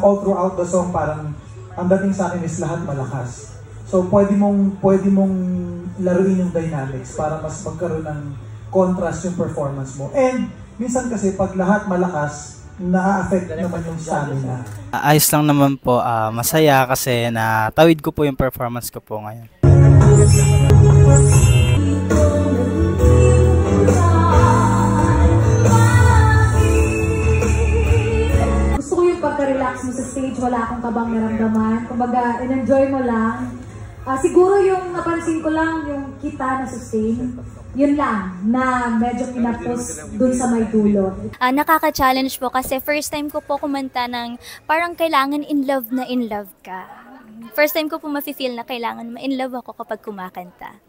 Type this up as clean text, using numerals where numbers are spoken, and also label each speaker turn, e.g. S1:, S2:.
S1: all throughout the song parang ang dating sa akin is lahat malakas. So pwede mong laruin yung dynamics para mas magkaroon ng contrast yung performance mo. And minsan kasi pag lahat malakas, na-affect naman yung stamina.
S2: Ayos lang naman po, masaya kasi natawid ko po yung performance ko po ngayon.
S3: Gusto ko yung pagka-relax mo sa stage, wala akong kabang naramdaman. Kumbaga, in-enjoy mo lang. Siguro yung napansin ko lang, yung kita na sustain, yun lang, na medyo pinapos dun sa may dulo.
S4: Nakaka-challenge po kasi first time ko po kumanta ng parang kailangan in love ka. First time ko po mafe-feel na kailangan ma-in love ako kapag kumakanta.